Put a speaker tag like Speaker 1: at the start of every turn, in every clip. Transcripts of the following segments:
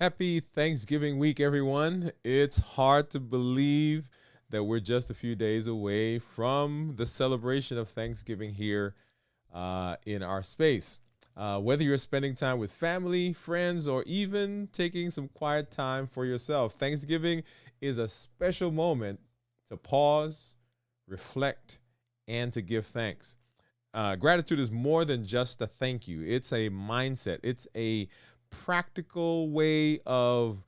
Speaker 1: Happy Thanksgiving week, everyone. It's hard to believe that we're just a few days away from the celebration of Thanksgiving here in our space. Whether you're spending time with family, friends, or even taking some quiet time for yourself, Thanksgiving is a special moment to pause, reflect, and to give thanks. Gratitude is more than just a thank you, it's a mindset, it's a practical way of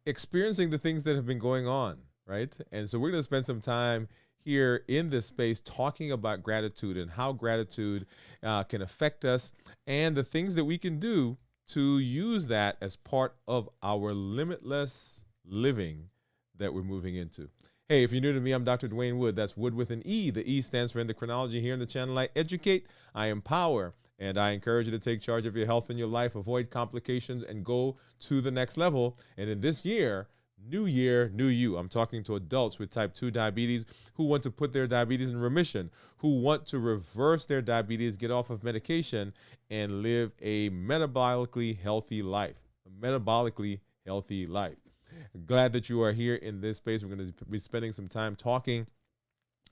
Speaker 1: experiencing the things that have been going on, right? And so we're going to spend some time here in this space talking about gratitude and how gratitude can affect us and the things that we can do to use that as part of our limitless living that we're moving into. Hey, if you're new to me, I'm Dr. Dwain Woode. That's Wood with an E. The E stands for endocrinology. Here in the channel, I educate, I empower, and I encourage you to take charge of your health and your life, avoid complications, and go to the next level. And in this year, new you. I'm talking to adults with type 2 diabetes who want to put their diabetes in remission, who want to reverse their diabetes, get off of medication, and live a metabolically healthy life. A metabolically healthy life. Glad that you are here in this space. We're going to be spending some time talking.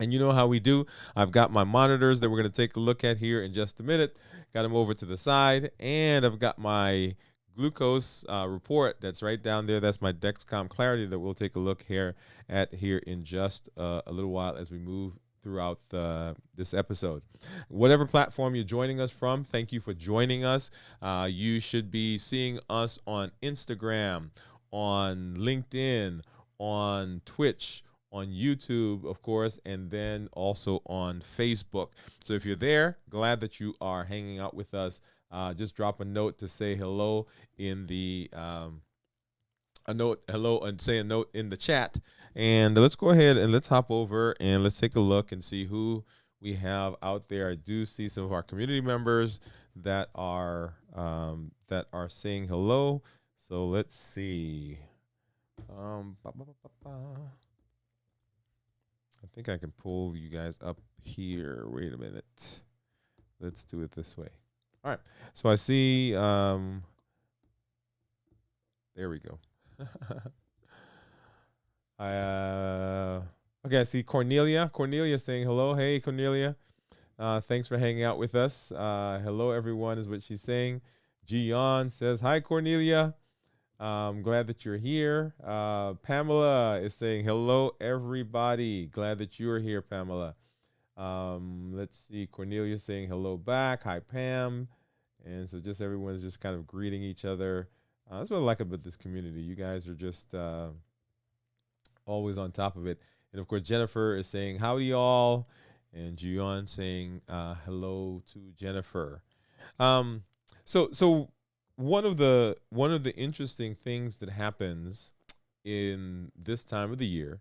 Speaker 1: And you know how we do. I've got my monitors that we're going to take a look at here in just a minute. Got them over to the side. And I've got my glucose report that's right down there. That's my Dexcom Clarity that we'll take a look here in just a little while as we move throughout this episode. Whatever platform you're joining us from, thank you for joining us. You should be seeing us on Instagram, on LinkedIn, on Twitch, on YouTube, of course, and then also on Facebook. So if you're there, glad that you are hanging out with us. Just drop a note to say hello in the say a note in the chat. And let's go ahead and let's hop over and let's take a look and see who we have out there. I do see some of our community members that are saying hello. So let's see. I think I can pull you guys up here. Wait a minute. Let's do it this way. All right. So I see. There we go. Okay. I see Cornelia. Cornelia saying hello. Hey, Cornelia. Thanks for hanging out with us. Hello, everyone, is what she's saying. Gian says hi, Cornelia. I'm glad that you're here. Pamela is saying hello, everybody. Glad that you're here, Pamela. Let's see. Cornelia saying hello back. Hi, Pam. And so just everyone is just kind of greeting each other. That's what I like about this community. You guys are just always on top of it. And of course, Jennifer is saying howdy, all. And Juan saying hello to Jennifer. So one of the interesting things that happens in this time of the year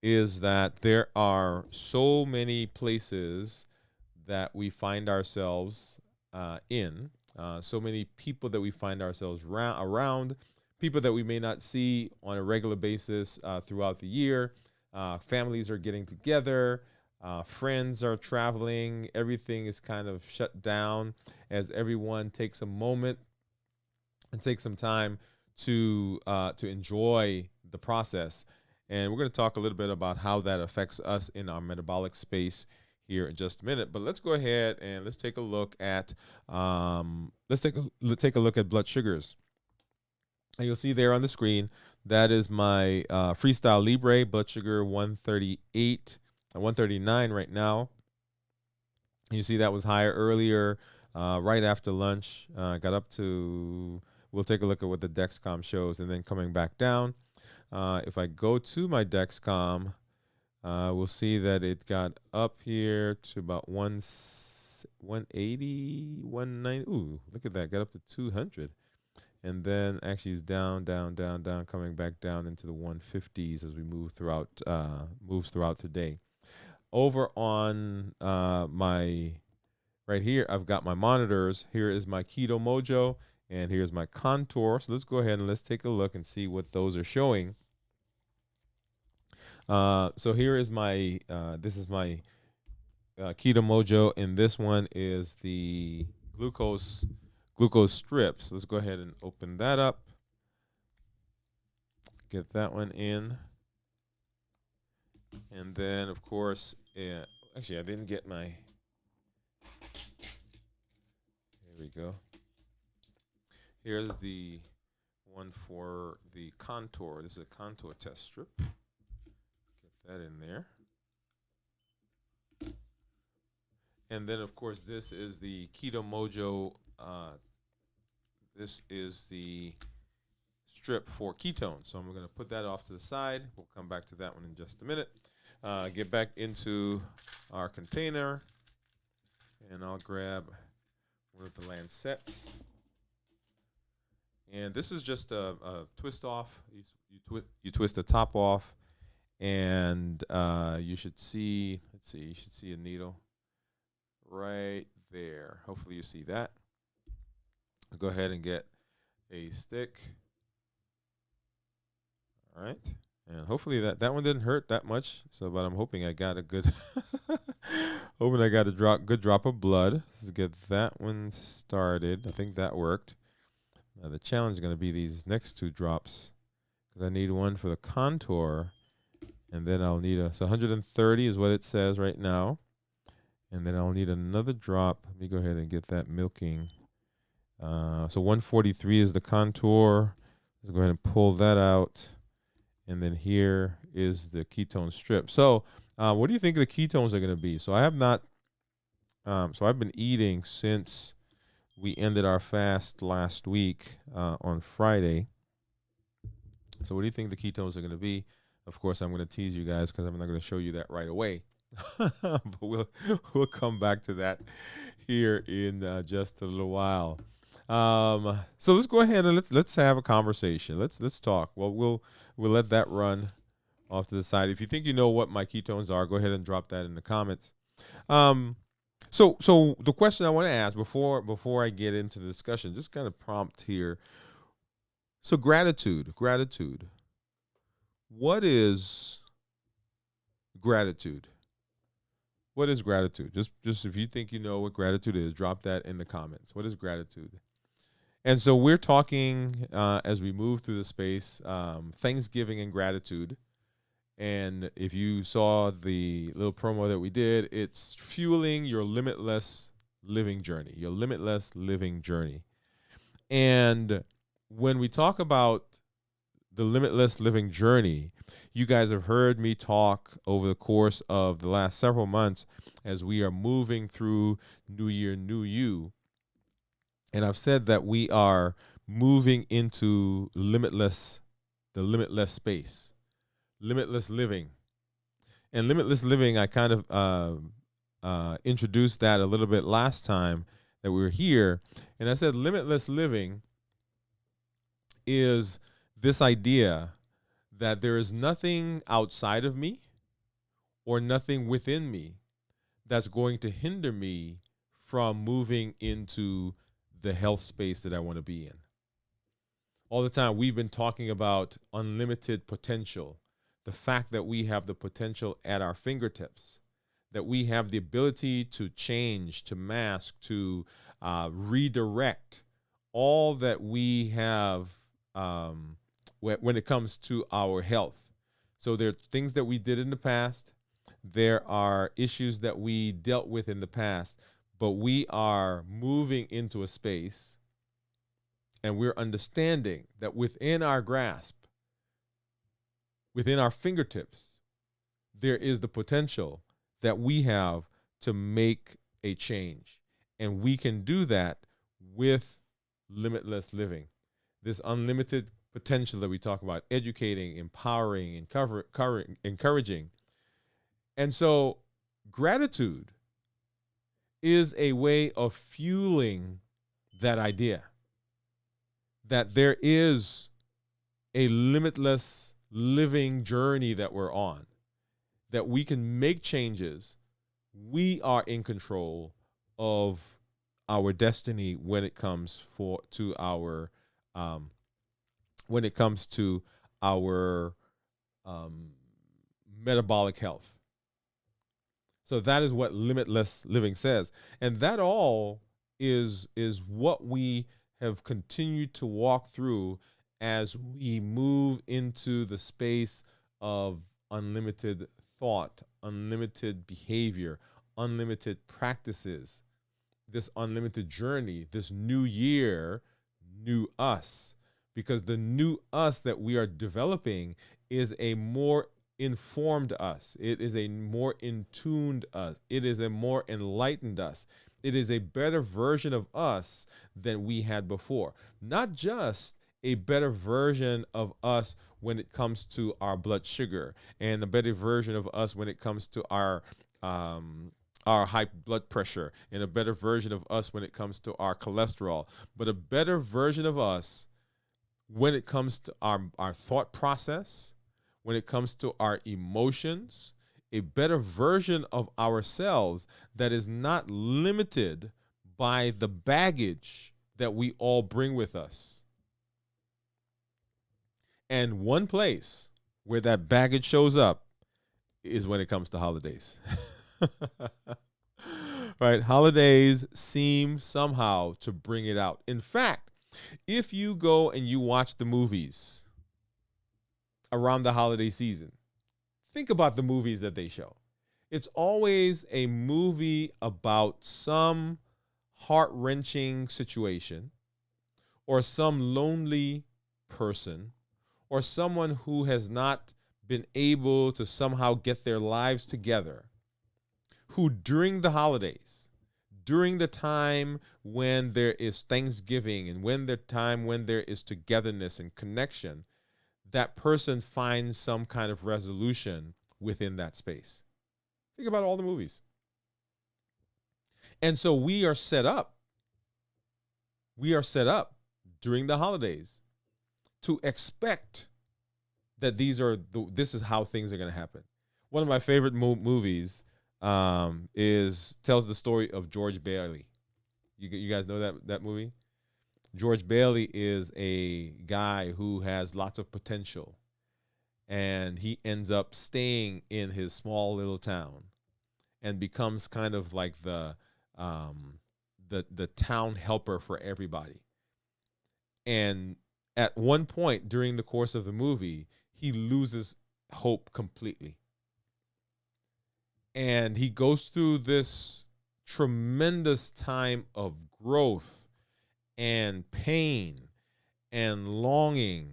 Speaker 1: is that there are so many places that we find ourselves in, so many people that we find ourselves around, people that we may not see on a regular basis throughout the year. Families are getting together. Friends are traveling. Everything is kind of shut down as everyone takes a moment and take some time to enjoy the process. And we're going to talk a little bit about how that affects us in our metabolic space here in just a minute. But let's go ahead and let's take a look at take a look at blood sugars. And you'll see there on the screen that is my Freestyle Libre blood sugar 139 right now. You see that was higher earlier, right after lunch. Got up to. We'll take a look at what the Dexcom shows, and then coming back down. If I go to my Dexcom, we'll see that it got up here to about 180, 190. Ooh, look at that. Got up to 200. And then actually it's down, coming back down into the 150s as we move throughout today. Over on my right here, I've got my monitors. Here is my Keto Mojo. And here's my contour. So let's go ahead and let's take a look and see what those are showing. So here is my, this is my Keto Mojo, and this one is the glucose strips. Let's go ahead and open that up. get that one in. And then, of course, actually, I didn't get my. Here we go. Here's the one for the contour. This is a contour test strip. Get that in there. And then, of course, this is the Keto Mojo. This is the strip for ketones. So I'm going to put that off to the side. We'll come back to that one in just a minute. Get back into our container. And I'll grab one of the Lancets. And this is just a twist off. You twist the top off. And you should see, let's see, you should see a needle right there. Hopefully you see that. Go ahead and get a stick. All right. And hopefully that one didn't hurt that much. So, but I'm hoping I got a good, hoping I got a good drop of blood. Let's get that one started. I think that worked. Now the challenge is going to be these next two drops, because I need one for the contour, and then I'll need so 130 is what it says right now. And then I'll need another drop. Let me go ahead and get that milking. So 143 is the contour. Let's go ahead and pull that out. And then here is the ketone strip. So what do you think the ketones are going to be? So I have not, so I've been eating since we ended our fast last week on Friday. So what do you think the ketones are going to be? Of course, I'm going to tease you guys because I'm not going to show you that right away. But we'll come back to that here in just a little while. So let's go ahead and let's have a conversation. Let's talk. Well, we'll let that run off to the side. If you think you know what my ketones are, go ahead and drop that in the comments. So the question I want to ask before I get into the discussion, just kind of prompt here. So gratitude. What is gratitude? What is gratitude? Just if you think you know what gratitude is, drop that in the comments. What is gratitude? And so we're talking as we move through the space, Thanksgiving and gratitude. And if you saw the little promo that we did, it's fueling your limitless living journey, your limitless living journey. And when we talk about the limitless living journey, you guys have heard me talk over the course of the last several months as we are moving through New Year, New You. And I've said that we are moving into the limitless space, limitless living. And limitless living, I kind of introduced that a little bit last time that we were here. And I said limitless living is this idea that there is nothing outside of me or nothing within me that's going to hinder me from moving into the health space that I want to be in. All the time we've been talking about unlimited potential, the fact that we have the potential at our fingertips, that we have the ability to change, to mask, to redirect all that we have when it comes to our health. So there are things that we did in the past. There are issues that we dealt with in the past, but we are moving into a space and we're understanding that within our grasp, within our fingertips, there is the potential that we have to make a change. And we can do that with limitless living. This unlimited potential that we talk about, educating, empowering, encouraging. And so gratitude is a way of fueling that idea that there is a limitless living journey that we're on, that we can make changes. We are in control of our destiny when it comes to our metabolic health. So that is what limitless living says. And that all is what we have continued to walk through as we move into the space of unlimited thought, unlimited behavior, unlimited practices, this unlimited journey, this new year, new us. Because the new us that we are developing is a more informed us. It is a more in tuned us. It is a more enlightened us. It is a better version of us than we had before. Not just a better version of us when it comes to our blood sugar, and a better version of us when it comes to our high blood pressure, and a better version of us when it comes to our cholesterol, but a better version of us when it comes to our thought process, when it comes to our emotions, a better version of ourselves that is not limited by the baggage that we all bring with us. And one place where that baggage shows up is when it comes to holidays. Right? Holidays seem somehow to bring it out. In fact, if you go and you watch the movies around the holiday season, think about the movies that they show. It's always a movie about some heart-wrenching situation, or some lonely person, or someone who has not been able to somehow get their lives together, who during the holidays, during the time when there is Thanksgiving, and when there is togetherness and connection, that person finds some kind of resolution within that space. Think about all the movies. And so we are set up during the holidays to expect that this is how things are going to happen. One of my favorite movies tells the story of George Bailey. You guys know that movie? George Bailey is a guy who has lots of potential, and he ends up staying in his small little town and becomes kind of like the town helper for everybody. And at one point during the course of the movie, he loses hope completely. And he goes through this tremendous time of growth and pain and longing.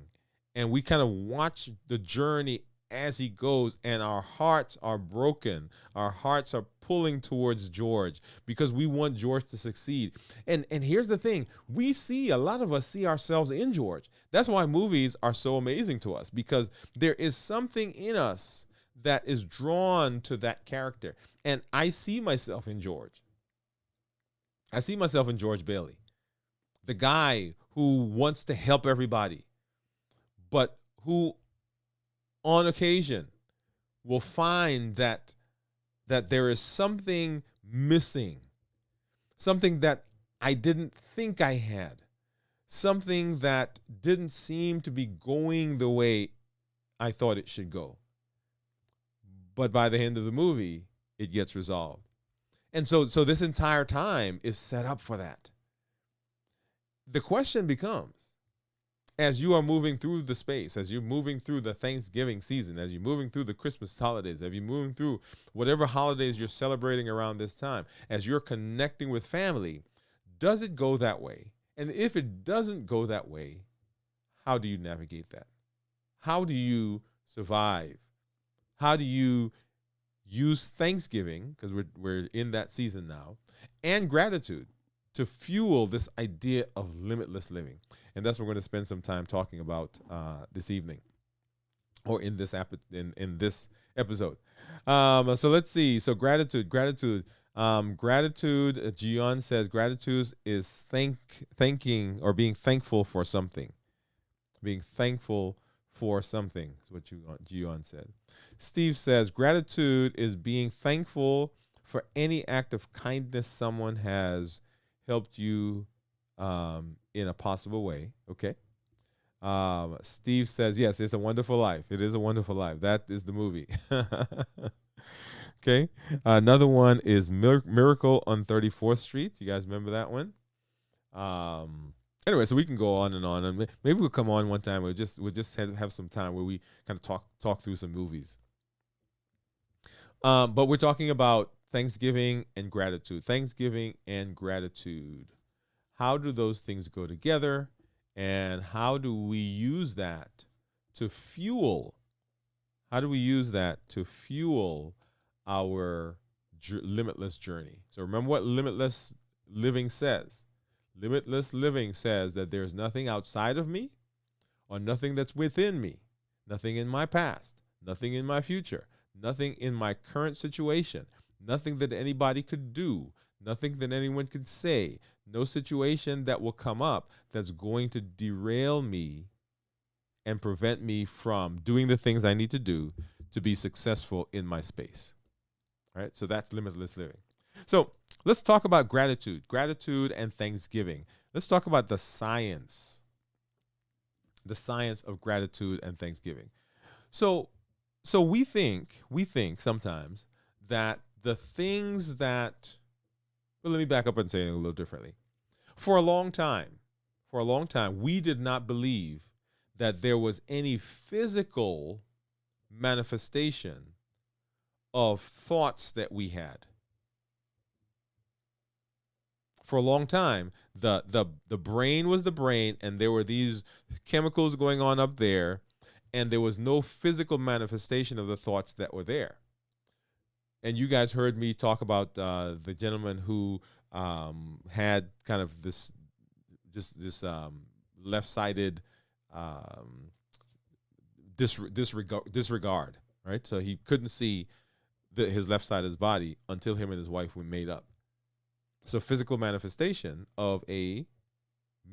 Speaker 1: And we kind of watch the journey as he goes, and our hearts are broken. Our hearts are pulling towards George because we want George to succeed. And here's the thing. A lot of us see ourselves in George. That's why movies are so amazing to us, because there is something in us that is drawn to that character. And I see myself in George. I see myself in George Bailey, the guy who wants to help everybody, but who on occasion will find that there is something missing, something that I didn't think I had, something that didn't seem to be going the way I thought it should go. But by the end of the movie, it gets resolved. And so this entire time is set up for that. The question becomes, as you are moving through the space, as you're moving through the Thanksgiving season, as you're moving through the Christmas holidays, as you're moving through whatever holidays you're celebrating around this time, as you're connecting with family, does it go that way? And if it doesn't go that way, how do you navigate that? How do you survive? How do you use Thanksgiving, because we're in that season now, and gratitude to fuel this idea of limitless living? And that's what we're going to spend some time talking about this evening, or in this in this episode. So let's see. So gratitude. Gratitude. Gian says gratitude is thanking or being thankful for something. Being thankful for something is what Gian said. Steve says gratitude is being thankful for any act of kindness someone has helped you in a possible way. Okay. Steve says, yes, it's a wonderful life. It is a wonderful life. That is the movie. Okay. Another one is Miracle on 34th Street. You guys remember that one? Anyway, so we can go on, and maybe we'll come on one time. We'll just have some time where we kind of talk through some movies. But we're talking about Thanksgiving and gratitude. Thanksgiving and gratitude. How do those things go together? And how do we use that to fuel? How do we use that to fuel our limitless journey? So remember what limitless living says. Limitless living says that there's nothing outside of me or nothing that's within me, nothing in my past, nothing in my future, nothing in my current situation, nothing that anybody could do, nothing that anyone could say, no situation that will come up that's going to derail me and prevent me from doing the things I need to do to be successful in my space. All right, so that's limitless living. So let's talk about gratitude and Thanksgiving. Let's talk about the science of gratitude and Thanksgiving. So we think sometimes that the things that, well, let me back up and say it a little differently. For a long time, we did not believe that there was any physical manifestation of thoughts that we had. For a long time, the brain was the brain, and there were these chemicals going on up there, and there was no physical manifestation of the thoughts that were there. And you guys heard me talk about the gentleman who had kind of this left-sided disregard, right? So he couldn't see his left side of his body until him and his wife were made up. So physical manifestation of a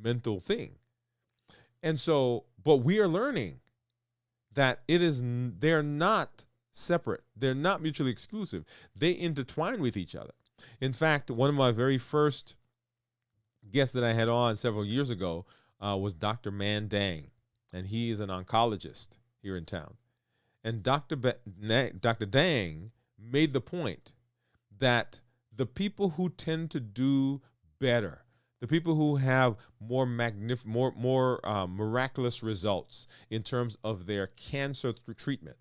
Speaker 1: mental thing. And so, but we are learning that they're not separate. They're not mutually exclusive. They intertwine with each other. In fact, one of my very first guests that I had on several years ago was Dr. Man Dang, and he is an oncologist here in town. And Dr. Dang made the point that the people who tend to do better, the people who have more miraculous results in terms of their cancer treatment.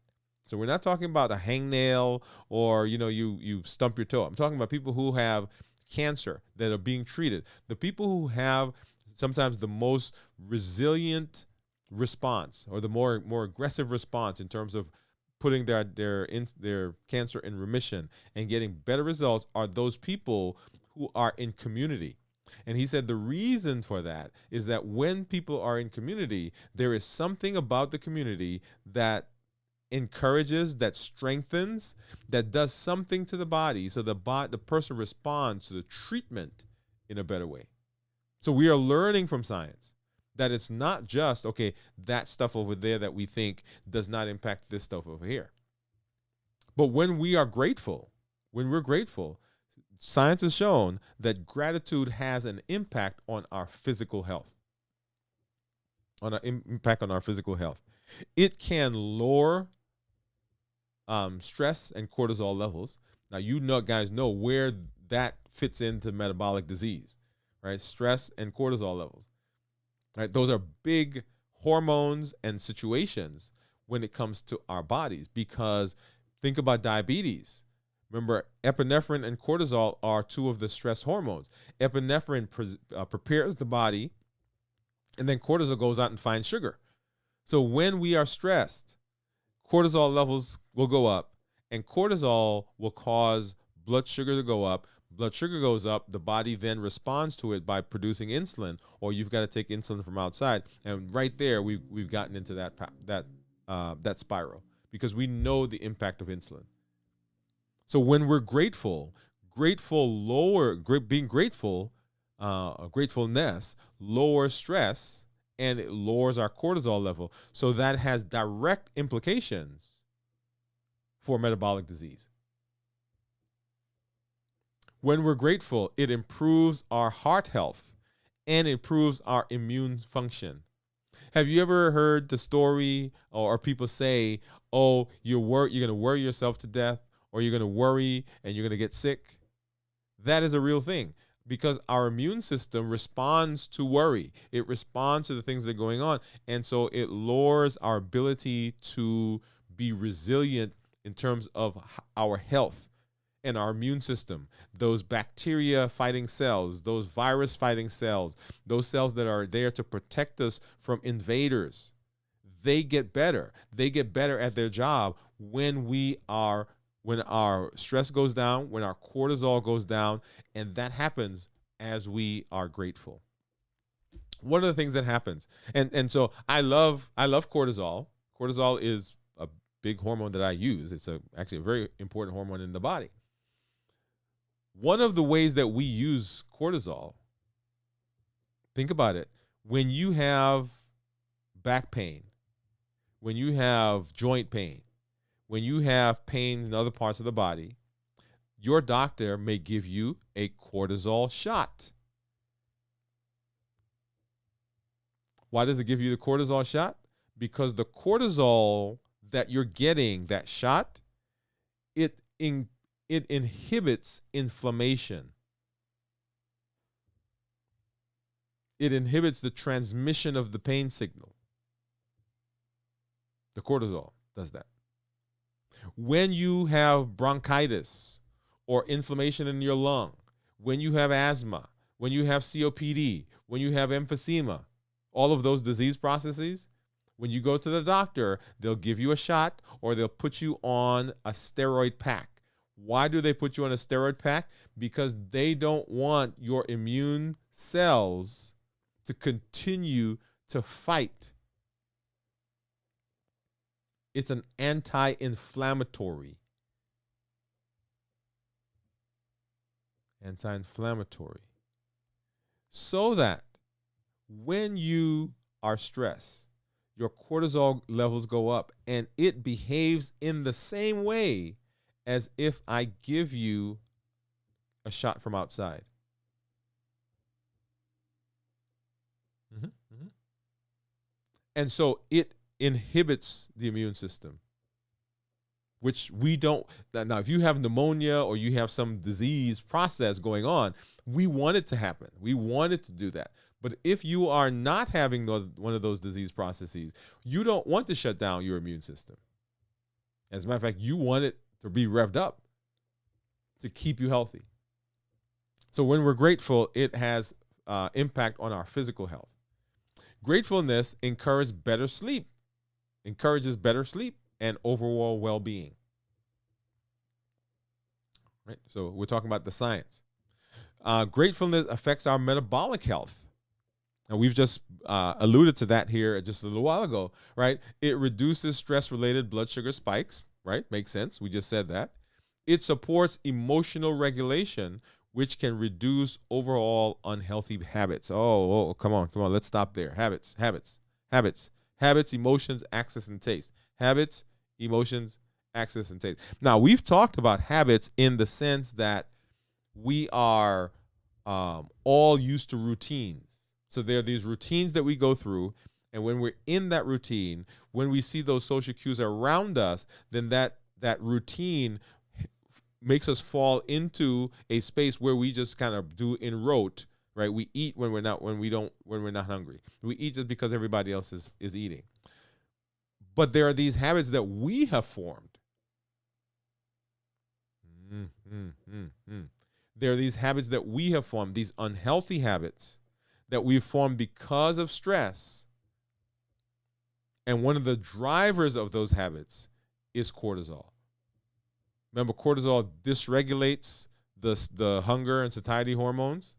Speaker 1: So we're not talking about a hangnail or you stump your toe. I'm talking about people who have cancer that are being treated. The people who have sometimes the most resilient response or the more aggressive response in terms of putting their cancer in remission and getting better results are those people who are in community. And he said the reason for that is that when people are in community, there is something about the community that encourages, that strengthens, that does something to the body, so the person responds to the treatment in a better way. So we are learning from science that it's not just, okay, that stuff over there that we think does not impact this stuff over here. But when we're grateful, science has shown that gratitude has an impact on our physical health. It can lower stress and cortisol levels. Now, guys know where that fits into metabolic disease, right? Stress and cortisol levels. Right, those are big hormones and situations when it comes to our bodies, because think about diabetes. Remember, epinephrine and cortisol are two of the stress hormones. Epinephrine prepares the body, and then cortisol goes out and finds sugar. So when we are stressed, cortisol levels will go up, and cortisol will cause blood sugar to go up. Blood sugar goes up, the body then responds to it by producing insulin, or you've got to take insulin from outside. And right there, we've gotten into that spiral, because we know the impact of insulin. So when we're gratefulness lowers stress, and it lowers our cortisol level. So that has direct implications for metabolic disease. When we're grateful, it improves our heart health and improves our immune function. Have you ever heard the story or people say, oh, you're going to worry yourself to death, or you're going to worry and you're going to get sick? That is a real thing. because our immune system responds to worry. It responds to the things that are going on. And so it lowers our ability to be resilient in terms of our health and our immune system. Those bacteria fighting cells, those virus fighting cells, those cells that are there to protect us from invaders, they get better. They get better at their job when our stress goes down, when our cortisol goes down, and that happens as we are grateful. One of the things that happens, and so I love cortisol. Cortisol is a big hormone that I use. It's actually a very important hormone in the body. One of the ways that we use cortisol, think about it, when you have back pain, when you have joint pain, when you have pain in other parts of the body, your doctor may give you a cortisol shot. Why does it give you the cortisol shot? Because the cortisol that you're getting, that shot, it inhibits inflammation. It inhibits the transmission of the pain signal. The cortisol does that. When you have bronchitis or inflammation in your lung, when you have asthma, when you have COPD, when you have emphysema, all of those disease processes, when you go to the doctor, they'll give you a shot or they'll put you on a steroid pack. Why do they put you on a steroid pack? Because they don't want your immune cells to continue to fight. It's an anti-inflammatory. So that when you are stressed, your cortisol levels go up and it behaves in the same way as if I give you a shot from outside. And so it inhibits the immune system, which we don't. Now, if you have pneumonia or you have some disease process going on, we want it to happen. We want it to do that. But if you are not having one of those disease processes, you don't want to shut down your immune system. As a matter of fact, you want it to be revved up to keep you healthy. So when we're grateful, it has impact on our physical health. Gratefulness encourages better sleep and overall well-being. Right? So we're talking about the science. Gratefulness affects our metabolic health. And we've just alluded to that here just a little while ago, right? It reduces stress-related blood sugar spikes, right? Makes sense. We just said that. It supports emotional regulation, which can reduce overall unhealthy habits. Oh, come on. Let's stop there. Habits, emotions, access, and taste. Habits, emotions, access, and taste. Now, we've talked about habits in the sense that we are all used to routines. So there are these routines that we go through, and when we're in that routine, when we see those social cues around us, then that routine makes us fall into a space where we just kind of do in rote, right? We eat when we're not hungry. We eat just because everybody else is eating. But there are these habits that we have formed. There are these habits that we have formed, these unhealthy habits that we've formed because of stress. And one of the drivers of those habits is cortisol. Remember, cortisol dysregulates the hunger and satiety hormones,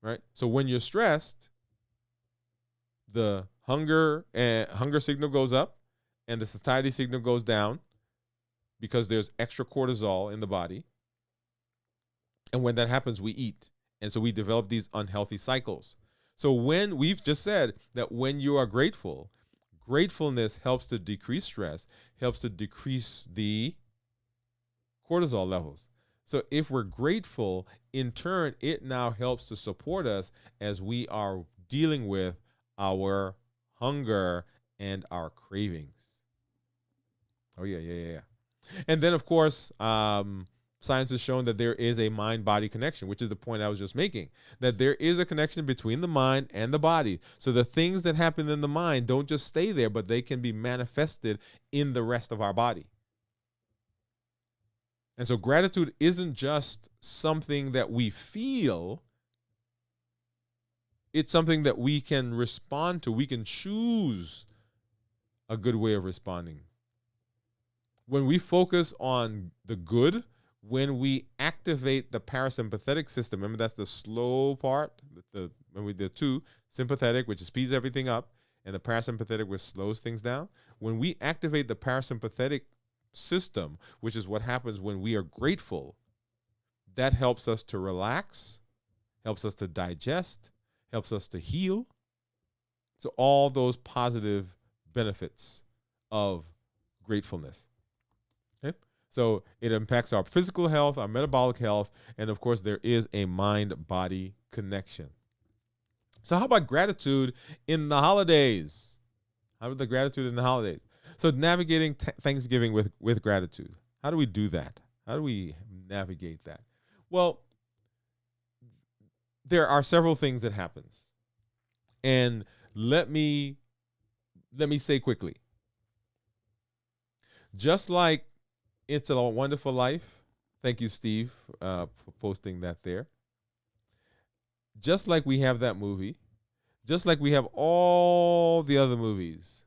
Speaker 1: right? So when you're stressed, the hunger signal goes up and the satiety signal goes down because there's extra cortisol in the body. And when that happens, we eat. And so we develop these unhealthy cycles. So when we've just said that when you are grateful, gratefulness helps to decrease stress, helps to decrease the cortisol levels. So if we're grateful, in turn, it now helps to support us as we are dealing with our hunger and our cravings. Oh, yeah. And then, of course, Science has shown that there is a mind-body connection, which is the point I was just making, that there is a connection between the mind and the body. So the things that happen in the mind don't just stay there, but they can be manifested in the rest of our body. And so gratitude isn't just something that we feel, it's something that we can respond to. We can choose a good way of responding. When we focus on the good, when we activate the parasympathetic system, remember that's the slow part, when we do two, sympathetic, which speeds everything up, and the parasympathetic, which slows things down. When we activate the parasympathetic system, which is what happens when we are grateful, that helps us to relax, helps us to digest, helps us to heal. So all those positive benefits of gratefulness. Okay? So it impacts our physical health, our metabolic health, and of course there is a mind-body connection. So how about gratitude in the holidays? How about the gratitude in the holidays? So navigating Thanksgiving with gratitude. How do we do that? How do we navigate that? Well, there are several things that happens. And let me say quickly. Just like It's a Wonderful Life, thank you, Steve, for posting that there. Just like we have that movie, just like we have all the other movies,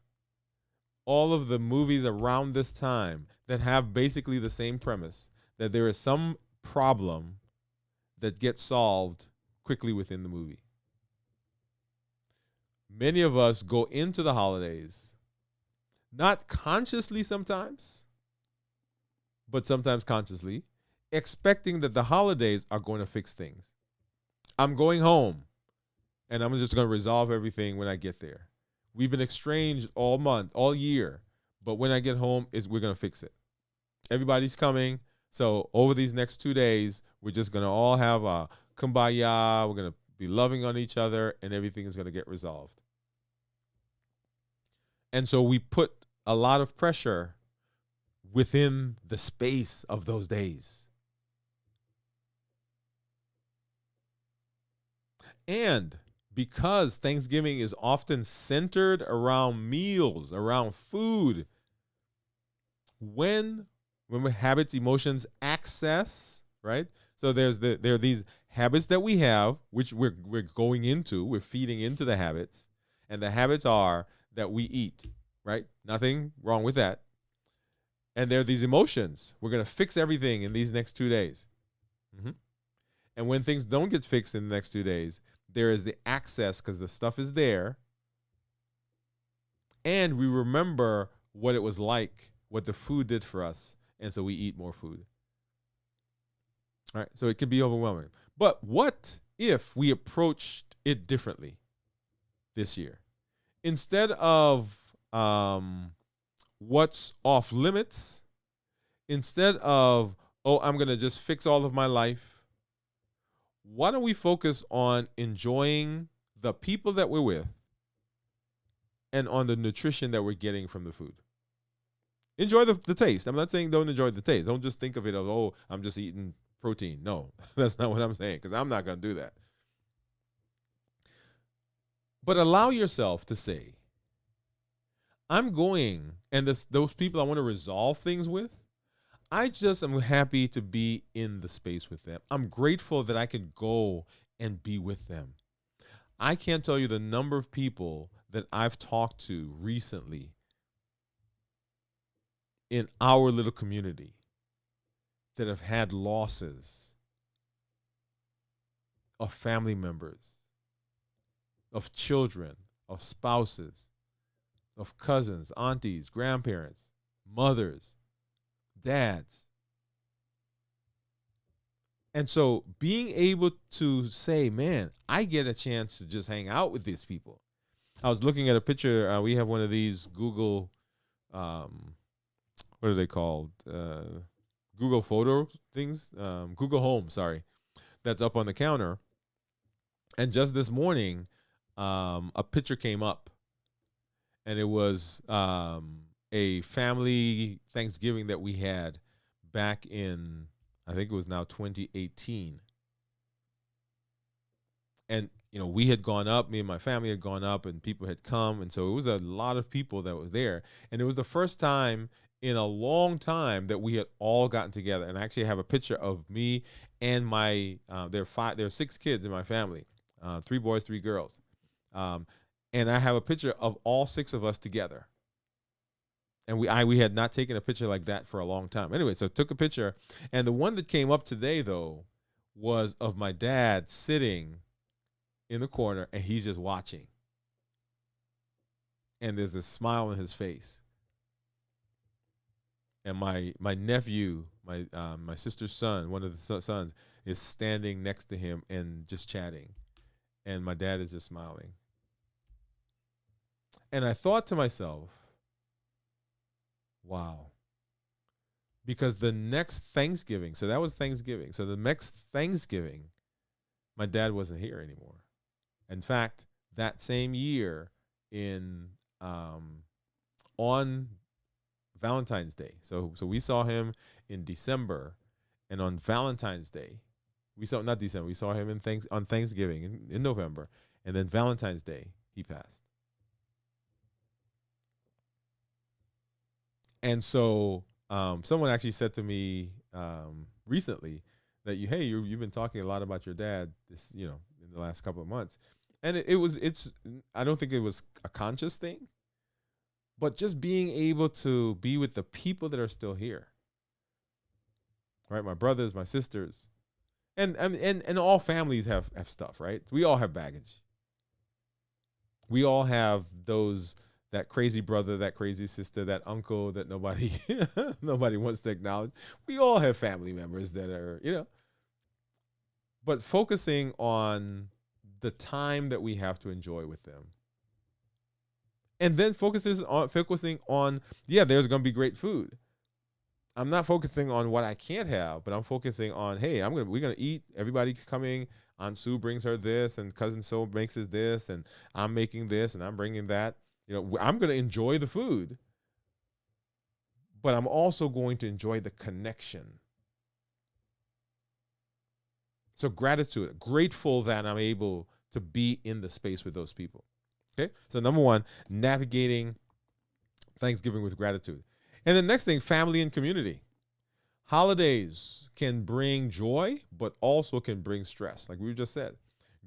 Speaker 1: all of the movies around this time that have basically the same premise, that there is some problem that gets solved quickly within the movie. Many of us go into the holidays, not consciously sometimes, but sometimes consciously, expecting that the holidays are going to fix things. I'm going home, and I'm just going to resolve everything when I get there. We've been estranged all month, all year, but when I get home, we're going to fix it. Everybody's coming, so over these next 2 days, we're just going to all have a kumbaya. We're going to be loving on each other, and everything is going to get resolved. And so we put a lot of pressure within the space of those days. And because Thanksgiving is often centered around meals, around food, when habits, emotions, access, right? So there are these habits that we have, which we're going into, we're feeding into the habits, and the habits are that we eat, right? Nothing wrong with that. And there are these emotions. We're going to fix everything in these next 2 days. Mm-hmm. And when things don't get fixed in the next 2 days, there is the access because the stuff is there. And we remember what it was like, what the food did for us. And so we eat more food. All right. So it can be overwhelming. But what if we approached it differently this year? Instead of what's off limits, instead of, I'm going to just fix all of my life, why don't we focus on enjoying the people that we're with and on the nutrition that we're getting from the food? Enjoy the taste. I'm not saying don't enjoy the taste. Don't just think of it as, I'm just eating protein. No, that's not what I'm saying, because I'm not going to do that. But allow yourself to say, I'm going, and those people I want to resolve things with, I just am happy to be in the space with them. I'm grateful that I can go and be with them. I can't tell you the number of people that I've talked to recently in our little community that have had losses of family members, of children, of spouses, of cousins, aunties, grandparents, mothers, dads. And so being able to say, man, I get a chance to just hang out with these people. I was looking at a picture. We have one of these Google, what are they called? Google photo things, Google Home, sorry, that's up on the counter. And just this morning, a picture came up, and it was a family Thanksgiving that we had back in I think it was now 2018. And, we had gone up, me and my family had gone up, and people had come. And so it was a lot of people that were there. And it was the first time in a long time that we had all gotten together. And I actually have a picture of me and there are 6 kids in my family, 3 boys, 3 girls. And I have a picture of all 6 of us together. And we had not taken a picture like that for a long time. Anyway, so took a picture. And the one that came up today, though, was of my dad sitting in the corner, and he's just watching. And there's a smile on his face. And my nephew, my sister's son, one of the sons, is standing next to him and just chatting. And my dad is just smiling. And I thought to myself, wow. Because the next Thanksgiving, so that was Thanksgiving. So the next Thanksgiving, my dad wasn't here anymore. In fact, that same year on Valentine's Day. So we saw him in December, and on Valentine's Day, we saw him on Thanksgiving in November, and then Valentine's Day he passed. And so someone actually said to me recently that you've been talking a lot about your dad in the last couple of months. And I don't think it was a conscious thing, but just being able to be with the people that are still here, right? My brothers, my sisters, and all families have stuff, right? We all have baggage. We all have that crazy brother, that crazy sister, that uncle that nobody wants to acknowledge. We all have family members that are, but focusing on the time that we have to enjoy with them. And then focusing on, there's going to be great food. I'm not focusing on what I can't have, but I'm focusing on, hey, we're going to eat. Everybody's coming. Aunt Sue brings her this, and cousin so makes us this, and I'm making this, and I'm bringing that. I'm going to enjoy the food, but I'm also going to enjoy the connection. So gratitude, grateful that I'm able to be in the space with those people. Okay. So number 1, navigating Thanksgiving with gratitude. And the next thing, family and community. Holidays can bring joy, but also can bring stress. Like we just said,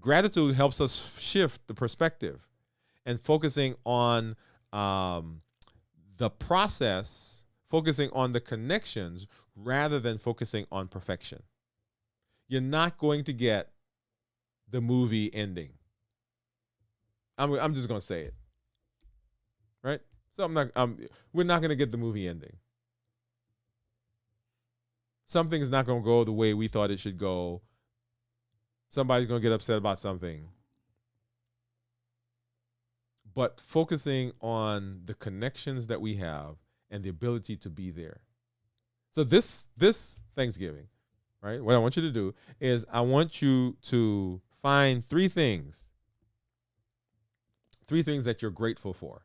Speaker 1: gratitude helps us shift the perspective and focusing on the process, focusing on the connections rather than focusing on perfection. You're not going to get the movie ending. I'm just going to say it, right? So we're not going to get the movie ending. Something's not going to go the way we thought it should go. Somebody's going to get upset about something. But focusing on the connections that we have and the ability to be there. So this Thanksgiving, right? What I want you to do is I want you to find 3 things that you're grateful for.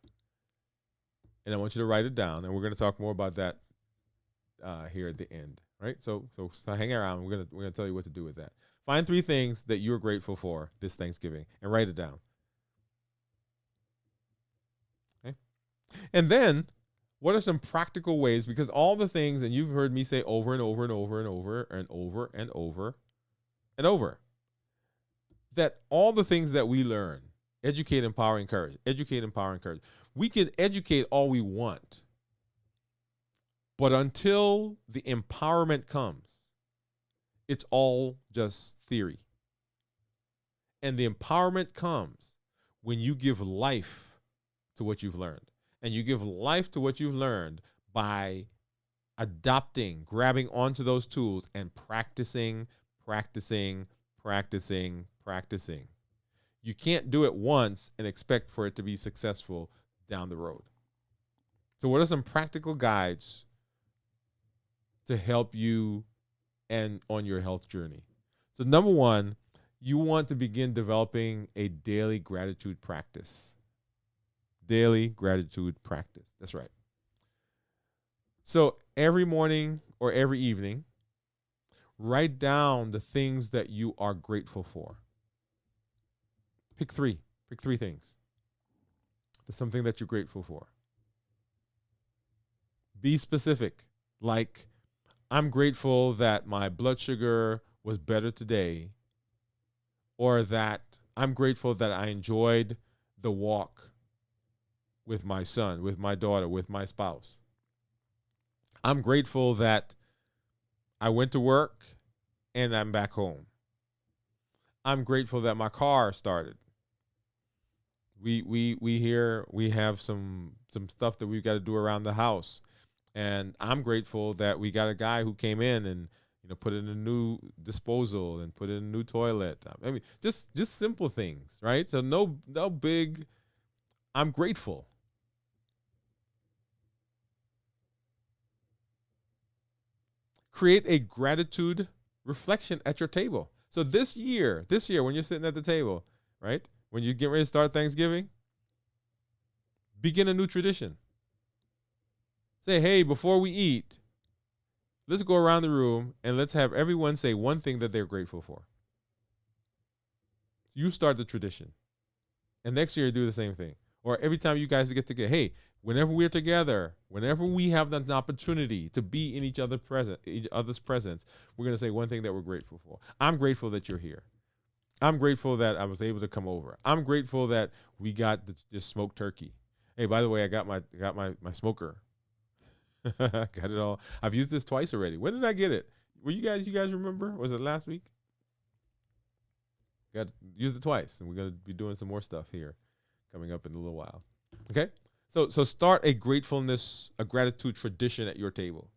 Speaker 1: And I want you to write it down, and we're going to talk more about that here at the end, right? So hang around. We're going to tell you what to do with that. Find 3 things that you're grateful for this Thanksgiving and write it down. Okay? And then what are some practical ways, because all the things, and you've heard me say over and over and over and over and over and over and over, that all the things that we learn, educate, empower, encourage, we can educate all we want, but until the empowerment comes, it's all just theory. And the empowerment comes when you give life to what you've learned. And you give life to what you've learned by adopting, grabbing onto those tools and practicing. You can't do it once and expect for it to be successful down the road. So what are some practical guides to help you and on your health journey? So number 1, you want to begin developing a daily gratitude practice. Daily gratitude practice. That's right. So every morning or every evening, Write down the things that you are grateful for. Pick three. Pick three things. There's something that you're grateful for. Be specific. Like, I'm grateful that my blood sugar was better today, or that I'm grateful that I enjoyed the walk with my son, with my daughter, with my spouse. I'm grateful that I went to work and I'm back home. I'm grateful that my car started. We have some stuff that we've got to do around the house, and I'm grateful that we got a guy who came in and put in a new disposal and put in a new toilet. I mean, just simple things, right? So no big. I'm grateful. Create a gratitude reflection at your table. So this year, when you're sitting at the table, right? When you get ready to start Thanksgiving, begin a new tradition. Say, hey, before we eat, let's go around the room and let's have everyone say one thing that they're grateful for. You start the tradition. And next year, do the same thing. Or every time you guys get together, hey, whenever we're together, whenever we have an opportunity to be in each other's presence, we're going to say one thing that we're grateful for. I'm grateful that you're here. I'm grateful that I was able to come over. I'm grateful that we got this smoked turkey. Hey, by the way, I got my smoker. Got it all. I've used this twice already. When did I get it? Were you guys remember? Was it last week? Used it twice, and we're gonna be doing some more stuff here coming up in a little while. Okay? So start a gratitude tradition at your table.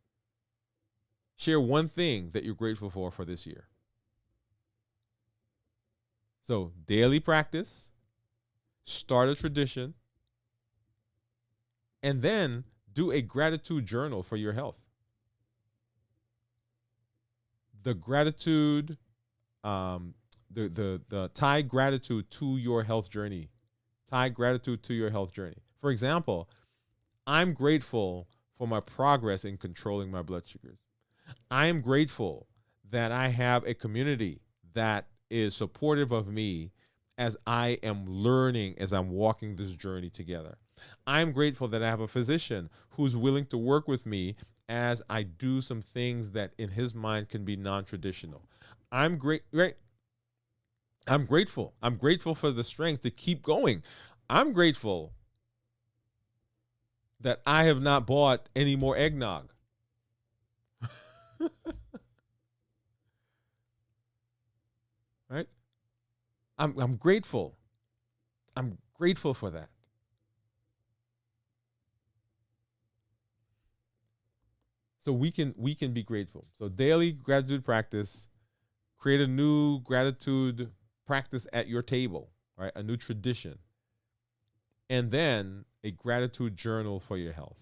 Speaker 1: Share one thing that you're grateful for this year. So daily practice, start a tradition, and then do a gratitude journal for your health. The gratitude, the tie gratitude to your health journey. Tie gratitude to your health journey. For example, I'm grateful for my progress in controlling my blood sugars. I am grateful that I have a community that is supportive of me as I am learning, as I'm walking this journey together. I'm grateful that I have a physician who's willing to work with me as I do some things that in his mind can be non-traditional. I'm grateful. I'm grateful for the strength to keep going. I'm grateful that I have not bought any more eggnog. Right? I'm grateful. I'm grateful for that. So we can be grateful. So daily gratitude practice, create a new gratitude practice at your table, right? A new tradition. And then a gratitude journal for your health.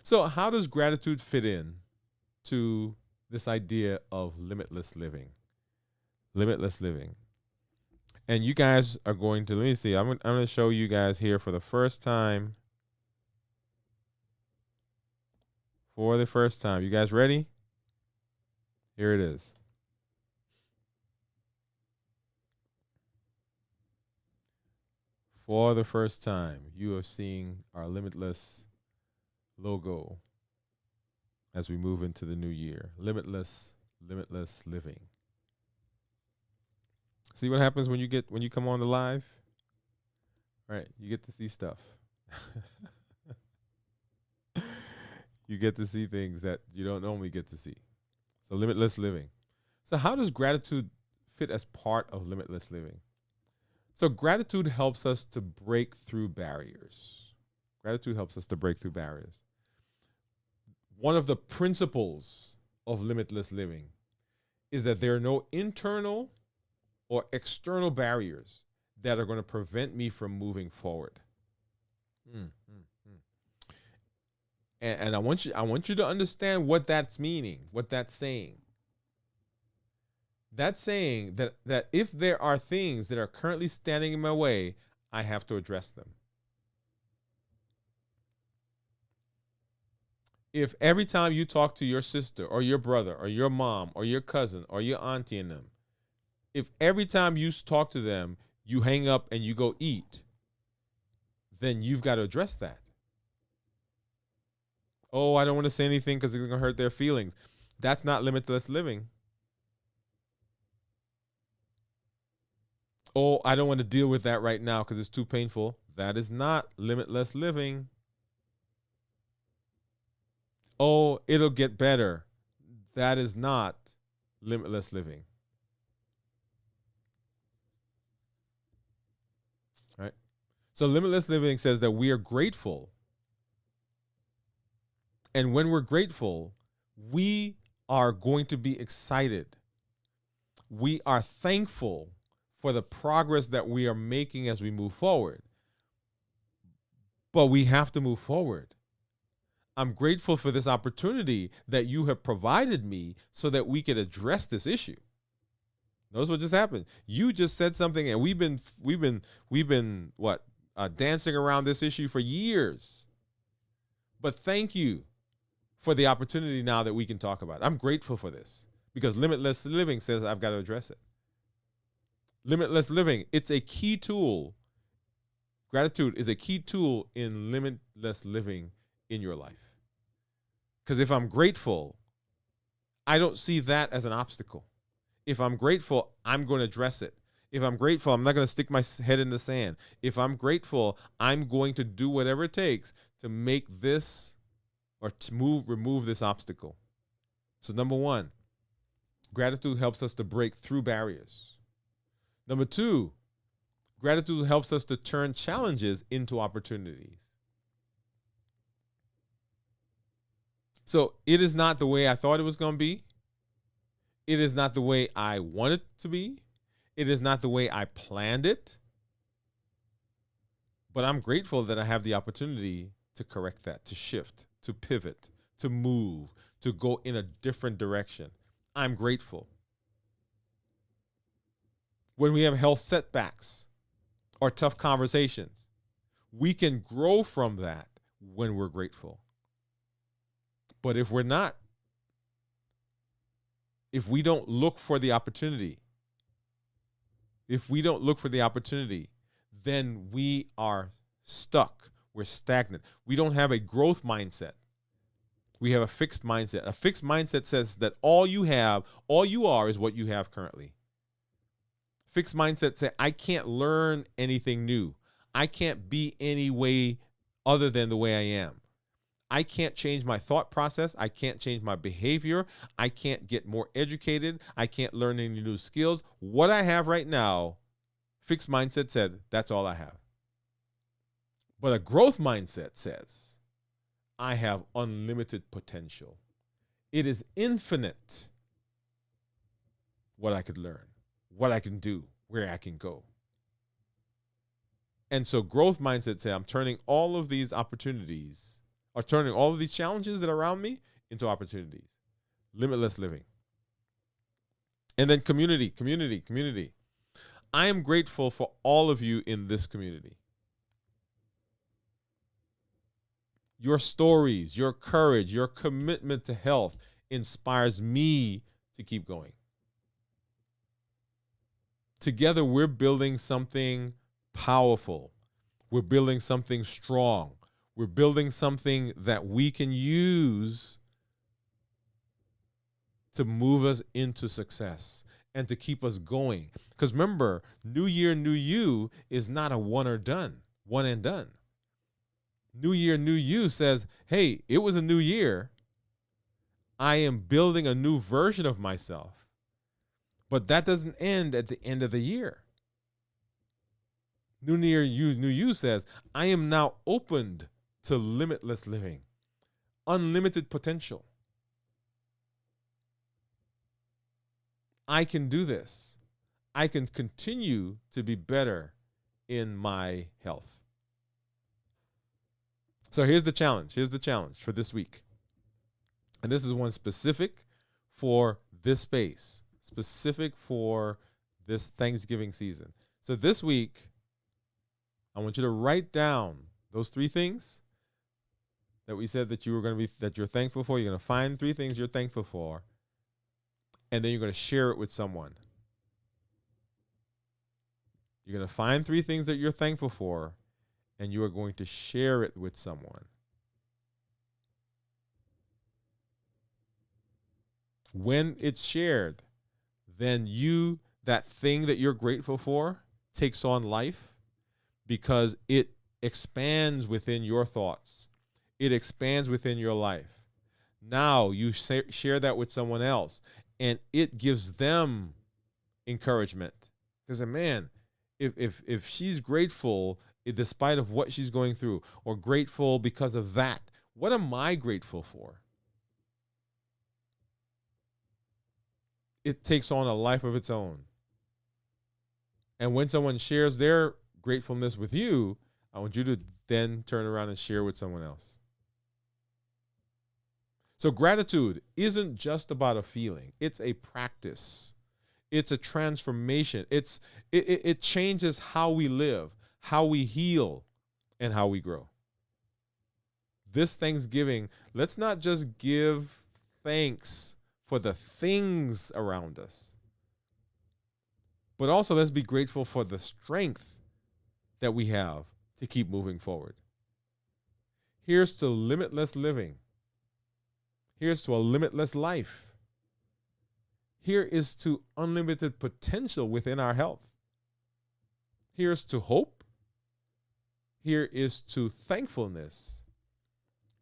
Speaker 1: So how does gratitude fit in to this idea of limitless living? Limitless living. And you guys are going to, let me see, I'm going to show you guys here for the first time. For the first time. You guys ready? Here it is. For the first time, you are seeing our Limitless logo as we move into the new year. Limitless living. See what happens when you come on the live? All right, you get to see stuff. You get to see things that you don't normally get to see. So limitless living. So how does gratitude fit as part of limitless living? So gratitude helps us to break through barriers. Gratitude helps us to break through barriers. One of the principles of limitless living is that there are no internal or external barriers that are going to prevent me from moving forward. And I want you to understand what that's meaning, what that's saying. That's saying that if there are things that are currently standing in my way, I have to address them. If every time you talk to your sister or your brother or your mom or your cousin or your auntie and them, if every time you talk to them, you hang up and you go eat, then you've got to address that. Oh, I don't want to say anything because it's going to hurt their feelings. That's not limitless living. Oh, I don't want to deal with that right now because it's too painful. That is not limitless living. Oh, it'll get better. That is not limitless living. Right? So limitless living says that we are grateful. And when we're grateful, we are going to be excited. We are thankful for the progress that we are making as we move forward. But we have to move forward. I'm grateful for this opportunity that you have provided me so that we could address this issue. Notice what just happened. You just said something, and we've been dancing around this issue for years. But thank you for the opportunity now that we can talk about it. I'm grateful for this because limitless living says I've got to address it. Limitless living, it's a key tool. Gratitude is a key tool in limitless living in your life. Because if I'm grateful, I don't see that as an obstacle. If I'm grateful, I'm going to address it. If I'm grateful, I'm not going to stick my head in the sand. If I'm grateful, I'm going to do whatever it takes to make this or to remove this obstacle. So number one, gratitude helps us to break through barriers. Number two, gratitude helps us to turn challenges into opportunities. So it is not the way I thought it was going to be. It is not the way I want it to be. It is not the way I planned it. But I'm grateful that I have the opportunity to correct that, to shift, to pivot, to move, to go in a different direction. I'm grateful. When we have health setbacks or tough conversations, we can grow from that when we're grateful. But if we're not, if we don't look for the opportunity, then we are stuck. We're stagnant. We don't have a growth mindset. We have a fixed mindset. A fixed mindset says that all you are is what you have currently. Fixed mindset says, I can't learn anything new. I can't be any way other than the way I am. I can't change my thought process. I can't change my behavior. I can't get more educated. I can't learn any new skills. What I have right now, fixed mindset said, that's all I have. But a growth mindset says, I have unlimited potential. It is infinite what I could learn, what I can do, where I can go. And so growth mindset says, I'm turning all of these opportunities or turning all of these challenges that are around me into opportunities. Limitless living. And then community. I am grateful for all of you in this community. Your stories, your courage, your commitment to health inspires me to keep going. Together, we're building something powerful. We're building something strong. We're building something that we can use to move us into success and to keep us going. Because remember, New Year, New You is not a one and done. New Year, New You says, hey, it was a new year. I am building a new version of myself. But that doesn't end at the end of the year. New Year, New You says, I am now opened to limitless living, unlimited potential. I can do this. I can continue to be better in my health. So here's the challenge. For this week. And this is one specific for this space, specific for this Thanksgiving season. So this week, I want you to write down those 3 things that we said that you were going to be, that you're thankful for. You're going to find 3 things you're thankful for, and then you're going to share it with someone. You're going to find 3 things that you're thankful for, and you are going to share it with someone. When it's shared, then that thing that you're grateful for takes on life because it expands within your thoughts. It expands within your life. Now you share that with someone else, and it gives them encouragement. Because, man, if she's grateful despite of what she's going through, or grateful because of that, what am I grateful for? It takes on a life of its own. And when someone shares their gratefulness with you, I want you to then turn around and share with someone else. So gratitude isn't just about a feeling. It's a practice. It's a transformation. It changes how we live, how we heal, and how we grow. This Thanksgiving, let's not just give thanks for the things around us, but also let's be grateful for the strength that we have to keep moving forward. Here's to limitless living. Here's to a limitless life. Here is to unlimited potential within our health. Here's to hope. Here is to thankfulness.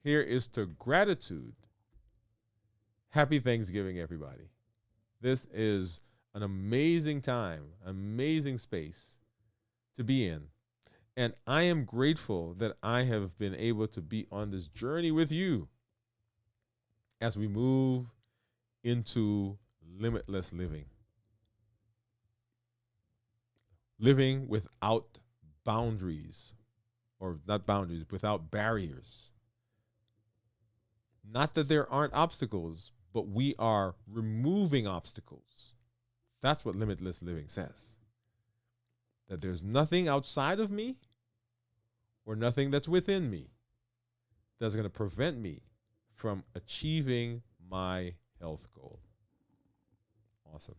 Speaker 1: Here is to gratitude. Happy Thanksgiving, everybody. This is an amazing time, amazing space to be in. And I am grateful that I have been able to be on this journey with you as we move into limitless living. Living without boundaries, or not boundaries, without barriers. Not that there aren't obstacles, but we are removing obstacles. That's what limitless living says. That there's nothing outside of me or nothing that's within me that's going to prevent me from achieving my health goal. Awesome.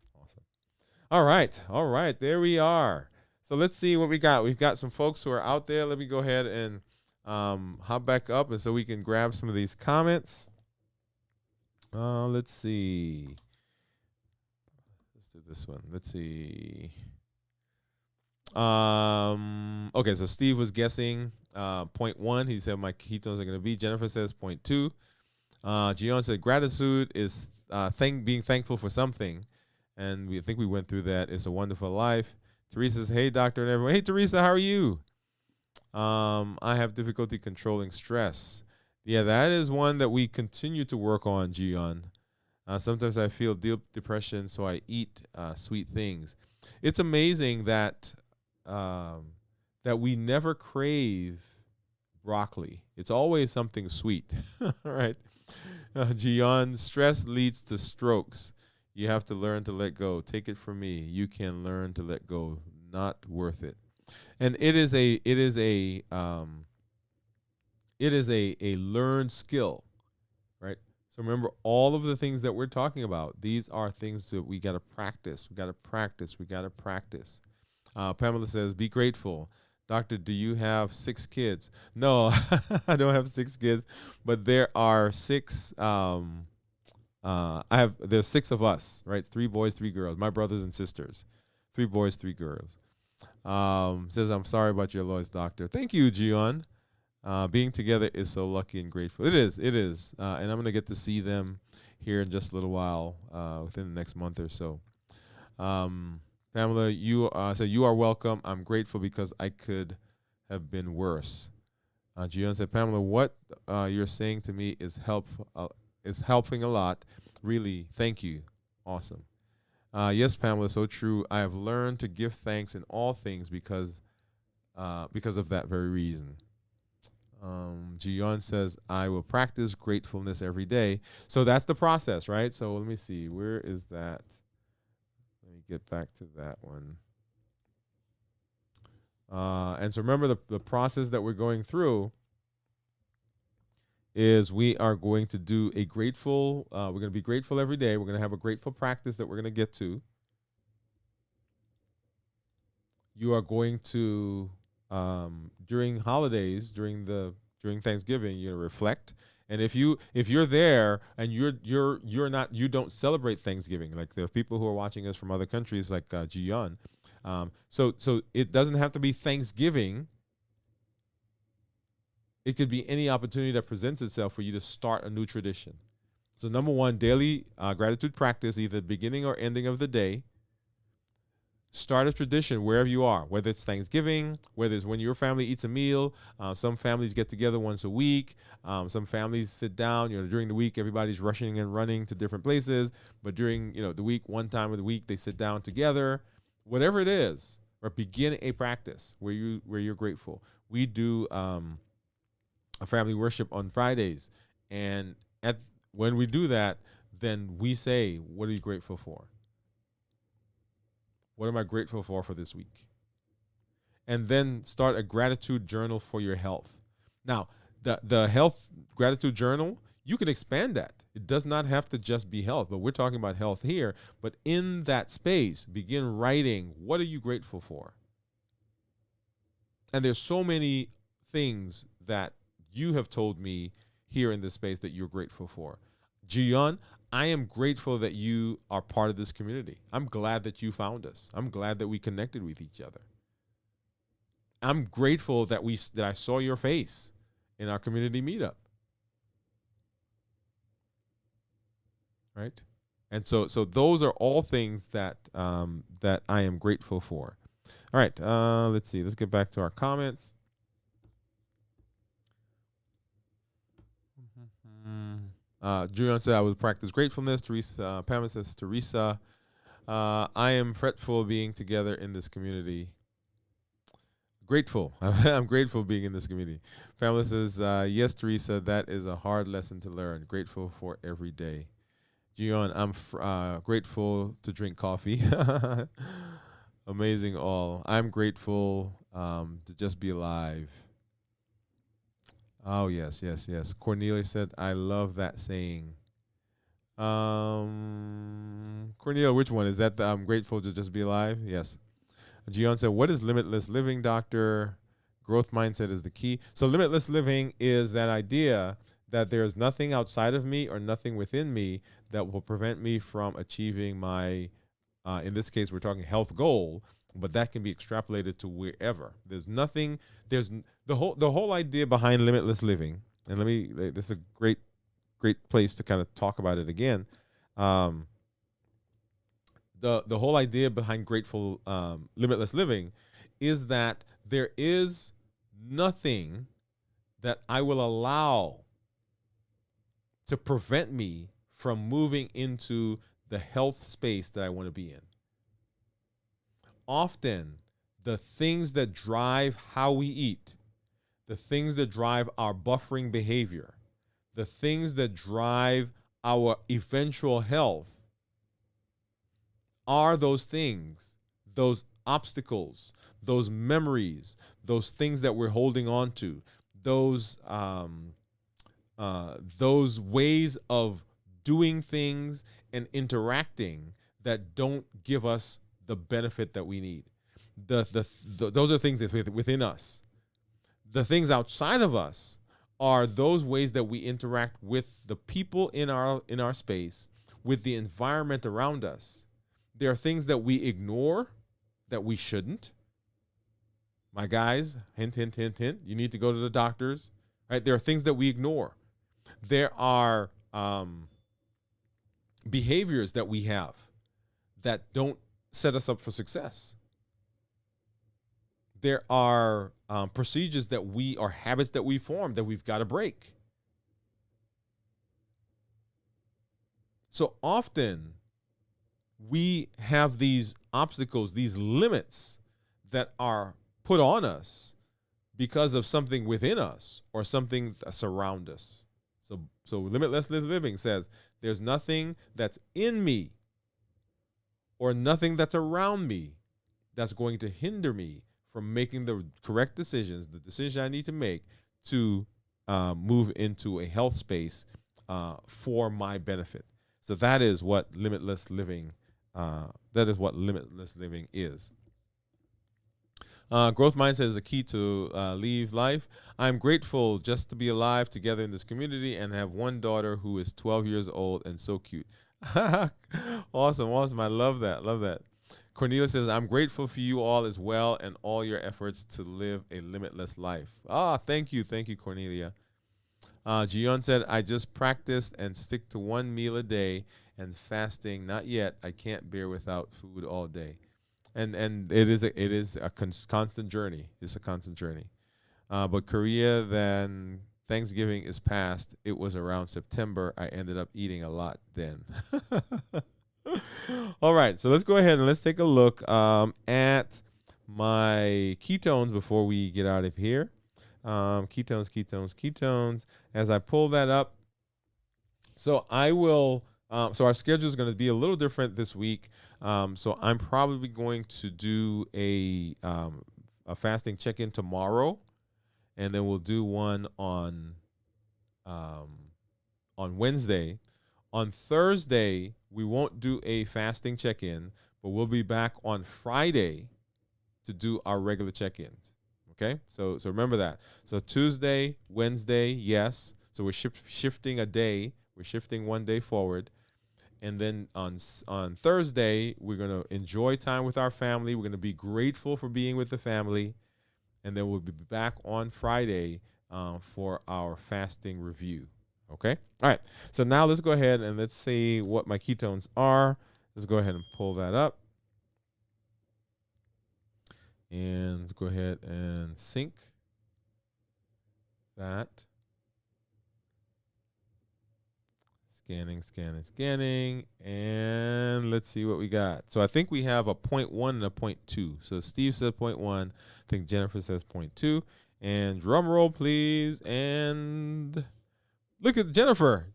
Speaker 1: All right, there we are. So let's see what we got. We've got some folks who are out there. Let me go ahead and hop back up, and so we can grab some of these comments. Let's see. Let's do this one. Let's see. Okay, so Steve was guessing 0.1. He said my ketones are going to be. Jennifer says 0.2. Gion said gratitude is being thankful for something. And I think we went through that. It's a wonderful life. Teresa says, hey, doctor and everyone. Hey, Teresa, how are you? I have difficulty controlling stress. Yeah, that is one that we continue to work on, Gion. Sometimes I feel deep depression, so I eat sweet things. It's amazing that that we never crave broccoli. It's always something sweet. All right. Gion, stress leads to strokes. You have to learn to let go. Take it from me. You can learn to let go. Not worth it. And it is a learned skill, right? So remember, all of the things that we're talking about, these are things that we got to practice. We got to practice. Pamela says, be grateful. Doctor, do you have 6 kids? No, I don't have 6 kids, but there are 6. There's 6 of us, right? 3 boys, 3 girls. My brothers and sisters. 3 boys, 3 girls. Says, I'm sorry about your loss, doctor. Thank you, Gion. Being together is so lucky and grateful. It is. And I'm going to get to see them here in just a little while, within the next month or so. Pamela, you said, you are welcome. I'm grateful because I could have been worse. Gion said, Pamela, what you're saying to me is helping a lot. Really, thank you. Awesome. Yes, Pamela, so true. I have learned to give thanks in all things because of that very reason. Gion says, I will practice gratefulness every day. So that's the process, right? So let me see. Where is that? Let me get back to that one. And so remember the process that we're going through is we are going to do a grateful, we're going to be grateful every day. We're going to have a grateful practice that we're going to get to. You are going to, during holidays, during Thanksgiving, you're going to reflect. And if you're there and you're not, you don't celebrate Thanksgiving, like there are people who are watching us from other countries like Jiyon. So it doesn't have to be Thanksgiving. It could be any opportunity that presents itself for you to start a new tradition. So number one, daily gratitude practice, either beginning or ending of the day. Start a tradition wherever you are, whether it's Thanksgiving, whether it's when your family eats a meal. Some families get together once a week. Some families sit down. During the week, everybody's rushing and running to different places. But during the week, one time of the week, they sit down together. Whatever it is, or begin a practice where you're grateful. We do a family worship on Fridays, and when we do that, then we say, "What are you grateful for? What am I grateful for this week?" And then start a gratitude journal for your health. Now, the health gratitude journal, you can expand that. It does not have to just be health, but we're talking about health here. But in that space, begin writing, what are you grateful for? And there's so many things that you have told me here in this space that you're grateful for. Jiyon, I am grateful that you are part of this community. I'm glad that you found us. I'm glad that we connected with each other. I'm grateful that I saw your face in our community meetup. Right? And so those are all things that that I am grateful for. All right, let's see. Let's get back to our comments. Julian said, I would practice gratefulness. Teresa, Pamela says, Teresa, I am fretful being together in this community. Grateful. I'm grateful being in this community. Pamela says, yes, Teresa, that is a hard lesson to learn. Grateful for every day. Gion, I'm grateful to drink coffee. Amazing all. I'm grateful to just be alive. Oh, yes. Cornelia said, I love that saying. Cornelia, which one? Is that the, I'm grateful to just be alive? Yes. Gion said, what is limitless living, doctor? Growth mindset is the key. So limitless living is that idea that there is nothing outside of me or nothing within me that will prevent me from achieving my, in this case, we're talking health goal, but that can be extrapolated to wherever. There's nothing, there's the whole idea behind limitless living. And this is a great place to kind of talk about it again. The whole idea behind grateful, limitless living is that there is nothing that I will allow to prevent me from moving into the health space that I want to be in. Often, the things that drive how we eat, the things that drive our buffering behavior, the things that drive our eventual health are those things, those obstacles, those memories, those things that we're holding on to, those ways of doing things and interacting that don't give us the benefit that we need. Those are things that's within us. The things outside of us are those ways that we interact with the people in our space, with the environment around us. There are things that we ignore that we shouldn't. My guys, hint, hint, hint, hint. You need to go to the doctors. Right? There are things that we ignore. There are behaviors that we have that don't set us up for success. There are procedures that or habits that we form that we've got to break. So often we have these obstacles, these limits that are put on us because of something within us or something that's around us. So limitless living says there's nothing that's in me or nothing that's around me that's going to hinder me from making the correct decisions, the decision I need to make to move into a health space for my benefit. So that is what limitless living. That is what limitless living is. Growth mindset is a key to leave life. I'm grateful just to be alive together in this community and have one daughter who is 12 years old and so cute. Awesome, awesome. I love that. Love that. Cornelia says, I'm grateful for you all as well and all your efforts to live a limitless life. Thank you. Thank you, Cornelia. Gion said, I just practiced and stick to one meal a day and fasting. Not yet. I can't bear without food all day. And it is a constant journey. It's a constant journey. But Korea, then Thanksgiving is past. It was around September. I ended up eating a lot then. All right, so let's go ahead and let's take a look at my ketones before we get out of here. Ketones. As I pull that up, so I will. So our schedule is going to be a little different this week. So I'm probably going to do a fasting check-in tomorrow, and then we'll do one on Wednesday. On Thursday, we won't do a fasting check-in, but we'll be back on Friday to do our regular check-ins. Okay, so remember that. So Tuesday, Wednesday, yes. So we're shifting a day. We're shifting one day forward. And then on Thursday, we're going to enjoy time with our family. We're going to be grateful for being with the family. And then we'll be back on Friday for our fasting review. Okay? All right. So now let's go ahead and let's see what my ketones are. Let's go ahead and pull that up. And let's go ahead and sync that. Scanning. And let's see what we got. So I think we have a 0.1 and a 0.2. So Steve said 0.1. I think Jennifer says 0.2. And drum roll, please. And look at Jennifer.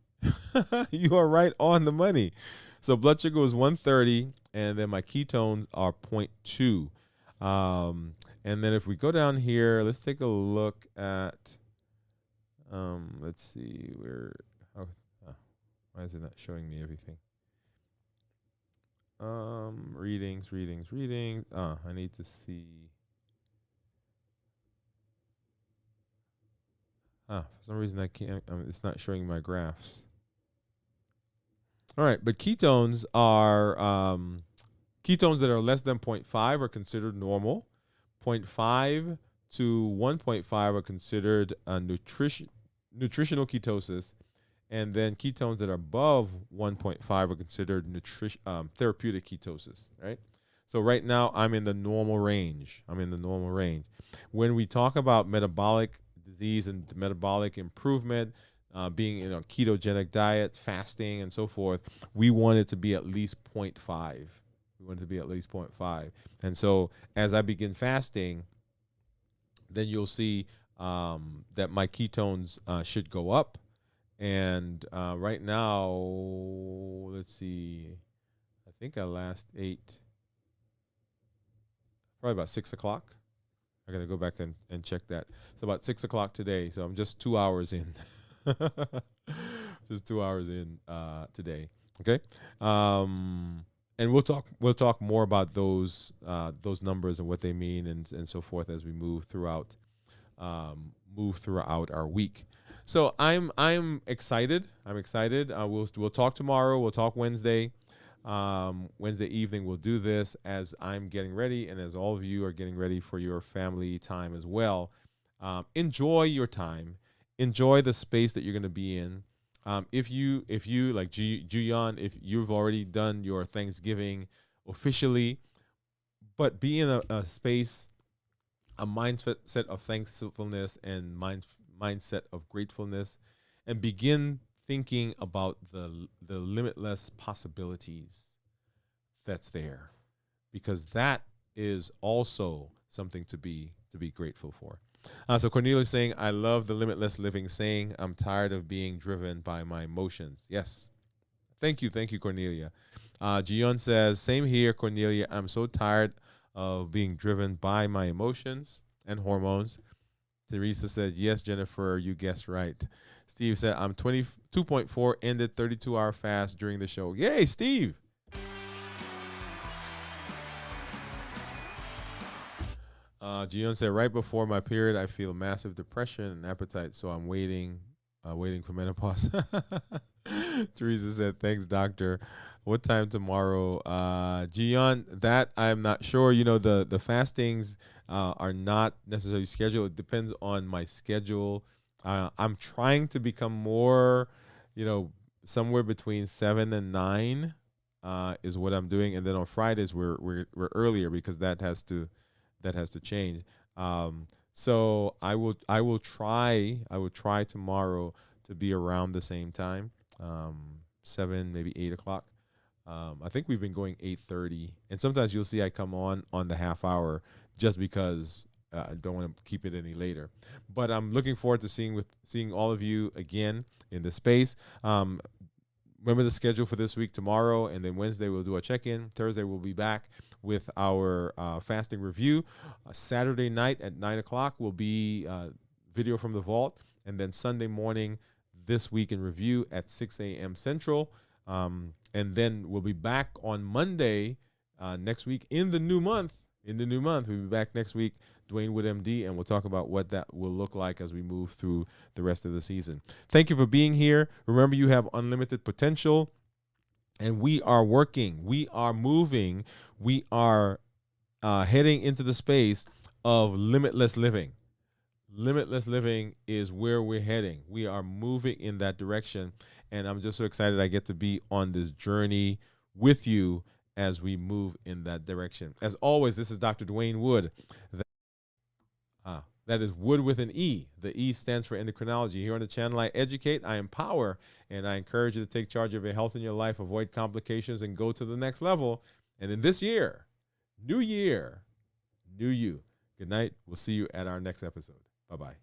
Speaker 1: You are right on the money. So blood sugar was 130. And then my ketones are 0.2. And then if we go down here, let's take a look at, let's see where, why is it not showing me everything? Readings. I need to see. For some reason I can't, it's not showing my graphs. All right, but ketones are, ketones that are less than 0.5 are considered normal. 0.5 to 1.5 are considered nutritional ketosis. And then ketones that are above 1.5 are considered therapeutic ketosis, right? So right now I'm in the normal range. When we talk about metabolic disease and metabolic improvement, being in a ketogenic diet, fasting, and so forth, we want it to be at least 0.5. And so as I begin fasting, then you'll see that my ketones should go up. And right now, let's see, I think I last ate probably about 6 o'clock. I got to go back and check that. So about 6 o'clock today. So I'm just 2 hours in. Just 2 hours in today. Okay. And we'll talk more about those numbers and what they mean and so forth as we move throughout our week. So I'm excited. We'll talk tomorrow. We'll talk Wednesday. Wednesday evening we'll do this as I'm getting ready and as all of you are getting ready for your family time as well. Enjoy your time. Enjoy the space that you're going to be in. If you like Juyeon, if you've already done your Thanksgiving officially, but be in a space, a mindset of thankfulness and mindset of gratefulness, and begin thinking about the limitless possibilities that's there, because that is also something to be grateful for. So Cornelia is saying, I love the limitless living saying, I'm tired of being driven by my emotions. Yes. Thank you, Cornelia. Jiyeon says, same here, Cornelia. I'm so tired of being driven by my emotions and hormones. Teresa said, yes, Jennifer, you guessed right. Steve said, I'm 22.4, ended 32-hour fast during the show. Yay, Steve. Gion said, right before my period, I feel massive depression and appetite, so I'm waiting for menopause. Teresa said, thanks, doctor. What time tomorrow? Gion, that I'm not sure. You know, the fastings are not necessarily scheduled. It depends on my schedule. I'm trying to become more, somewhere between 7 and 9 is what I'm doing. And then on Fridays, we're earlier because that has to change. So I will try tomorrow to be around the same time, 7, maybe 8 o'clock. I think we've been going 8:30, and sometimes you'll see I come on the half hour just because I don't want to keep it any later. But I'm looking forward to seeing all of you again in the space. Remember the schedule for this week: tomorrow, and then Wednesday we'll do a check-in. Thursday we'll be back with our fasting review. Saturday night at 9 o'clock will be video from the vault, and then Sunday morning, this week in review at 6 a.m. Central. And then we'll be back on Monday next week in the new month. We'll be back next week, Dwain Woode, MD, and we'll talk about what that will look like as we move through the rest of the season. Thank you for being here. Remember, you have unlimited potential, and we are working. We are moving. We are heading into the space of limitless living. Limitless living is where we're heading. We are moving in that direction, and I'm just so excited I get to be on this journey with you as we move in that direction. As always, this is Dr. Dwain Woode. That is Wood with an E. The E stands for endocrinology. Here on the channel, I educate, I empower, and I encourage you to take charge of your health in your life, avoid complications, and go to the next level. And in this year, new year, new you. Good night. We'll see you at our next episode. Bye-bye.